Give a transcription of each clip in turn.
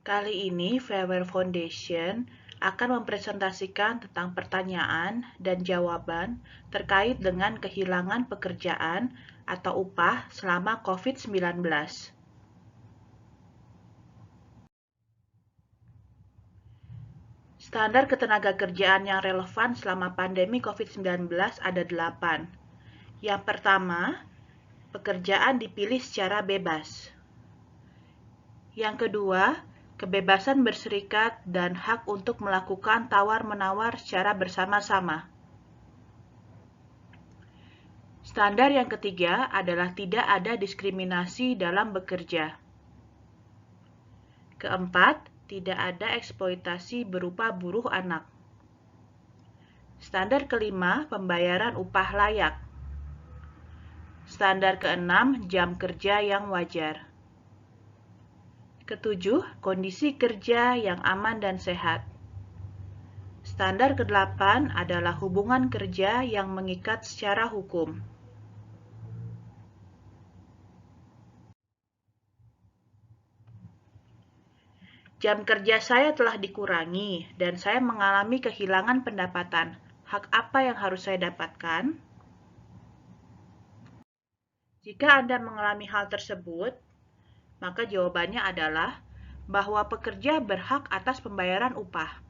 Kali ini Fairware Foundation akan mempresentasikan tentang pertanyaan dan jawaban terkait dengan kehilangan pekerjaan atau upah selama COVID-19. Standar ketenagakerjaan yang relevan selama pandemi COVID-19 ada 8. Yang pertama, pekerjaan dipilih secara bebas. Yang kedua, kebebasan berserikat dan hak untuk melakukan tawar-menawar secara bersama-sama. Standar yang ketiga adalah tidak ada diskriminasi dalam bekerja. Keempat, tidak ada eksploitasi berupa buruh anak. Standar kelima, pembayaran upah layak. Standar keenam, jam kerja yang wajar. Ketujuh, kondisi kerja yang aman dan sehat. Standar kedelapan adalah hubungan kerja yang mengikat secara hukum. Jam kerja saya telah dikurangi dan saya mengalami kehilangan pendapatan. Hak apa yang harus saya dapatkan? Jika Anda mengalami hal tersebut, maka jawabannya adalah bahwa pekerja berhak atas pembayaran upah.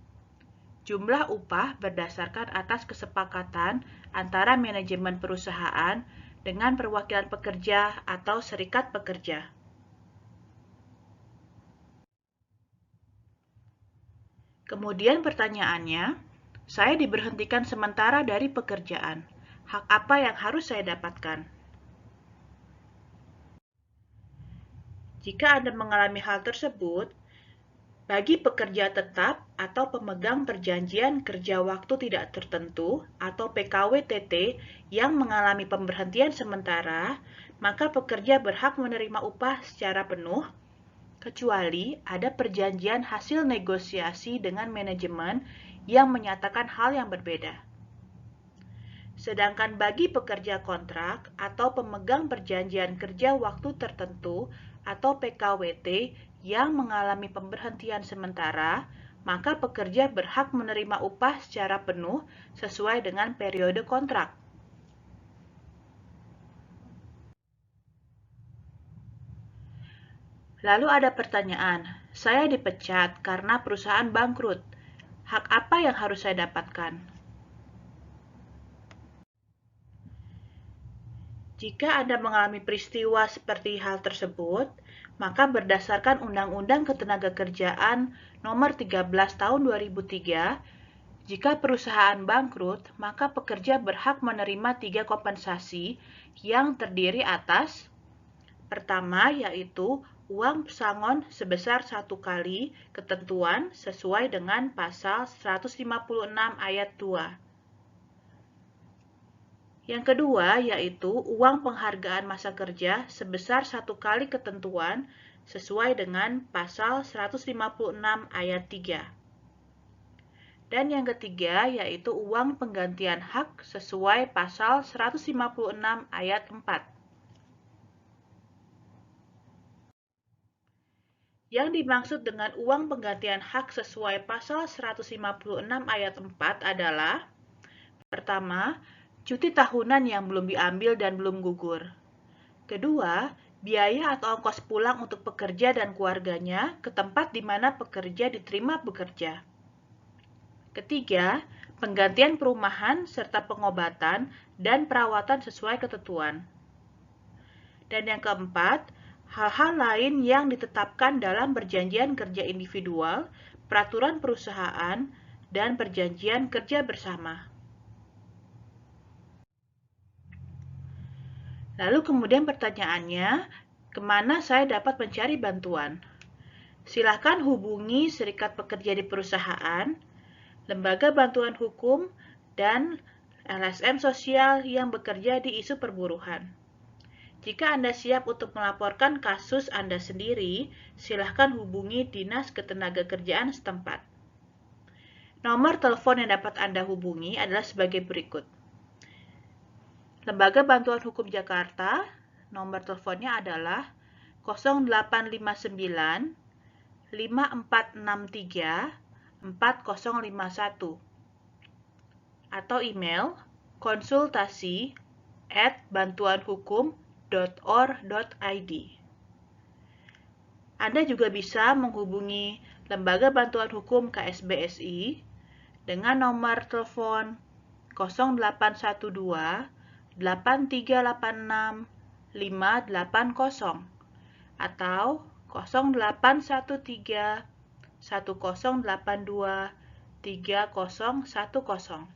Jumlah upah berdasarkan atas kesepakatan antara manajemen perusahaan dengan perwakilan pekerja atau serikat pekerja. Kemudian pertanyaannya, saya diberhentikan sementara dari pekerjaan. Hak apa yang harus saya dapatkan? Jika Anda mengalami hal tersebut, bagi pekerja tetap atau pemegang perjanjian kerja waktu tidak tertentu atau PKWTT yang mengalami pemberhentian sementara, maka pekerja berhak menerima upah secara penuh, kecuali ada perjanjian hasil negosiasi dengan manajemen yang menyatakan hal yang berbeda. Sedangkan bagi pekerja kontrak atau pemegang perjanjian kerja waktu tertentu atau PKWT yang mengalami pemberhentian sementara, maka pekerja berhak menerima upah secara penuh sesuai dengan periode kontrak. Lalu ada pertanyaan, saya dipecat karena perusahaan bangkrut. Hak apa yang harus saya dapatkan? Jika Anda mengalami peristiwa seperti hal tersebut, maka berdasarkan Undang-Undang Ketenagakerjaan Nomor 13 Tahun 2003, jika perusahaan bangkrut, maka pekerja berhak menerima 3 kompensasi yang terdiri atas: pertama, yaitu uang pesangon sebesar 1 kali ketentuan sesuai dengan pasal 156 ayat 2. Yang kedua, yaitu uang penghargaan masa kerja sebesar 1 kali ketentuan sesuai dengan pasal 156 ayat 3. Dan yang ketiga, yaitu uang penggantian hak sesuai pasal 156 ayat 4. Yang dimaksud dengan uang penggantian hak sesuai pasal 156 ayat 4 adalah: pertama, cuti tahunan yang belum diambil dan belum gugur. Kedua, biaya atau ongkos pulang untuk pekerja dan keluarganya ke tempat di mana pekerja diterima bekerja. Ketiga, penggantian perumahan serta pengobatan dan perawatan sesuai ketentuan. Dan yang keempat, hal-hal lain yang ditetapkan dalam perjanjian kerja individual, peraturan perusahaan, dan perjanjian kerja bersama. Lalu kemudian pertanyaannya, kemana saya dapat mencari bantuan? Silakan hubungi serikat pekerja di perusahaan, lembaga bantuan hukum, dan LSM sosial yang bekerja di isu perburuhan. Jika Anda siap untuk melaporkan kasus Anda sendiri, silakan hubungi Dinas Ketenagakerjaan setempat. Nomor telepon yang dapat Anda hubungi adalah sebagai berikut. Lembaga Bantuan Hukum Jakarta, nomor teleponnya adalah 0859 5463 4051 atau email konsultasi@bantuanhukum.or.id. Anda juga bisa menghubungi Lembaga Bantuan Hukum KSBSI dengan nomor telepon 0812 8386 580 atau 0813 1082 3010.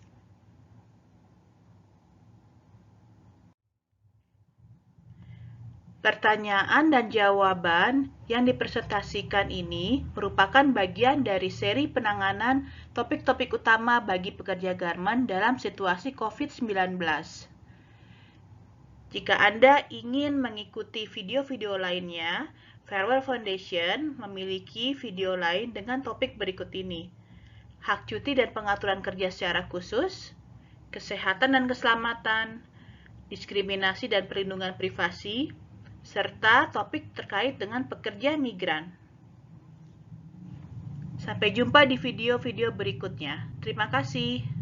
Pertanyaan dan jawaban yang dipresentasikan ini merupakan bagian dari seri penanganan topik-topik utama bagi pekerja garmen dalam situasi COVID-19. Jika Anda ingin mengikuti video-video lainnya, Farewell Foundation memiliki video lain dengan topik berikut ini: hak cuti dan pengaturan kerja secara khusus, kesehatan dan keselamatan, diskriminasi dan perlindungan privasi, serta topik terkait dengan pekerja migran. Sampai jumpa di video-video berikutnya. Terima kasih.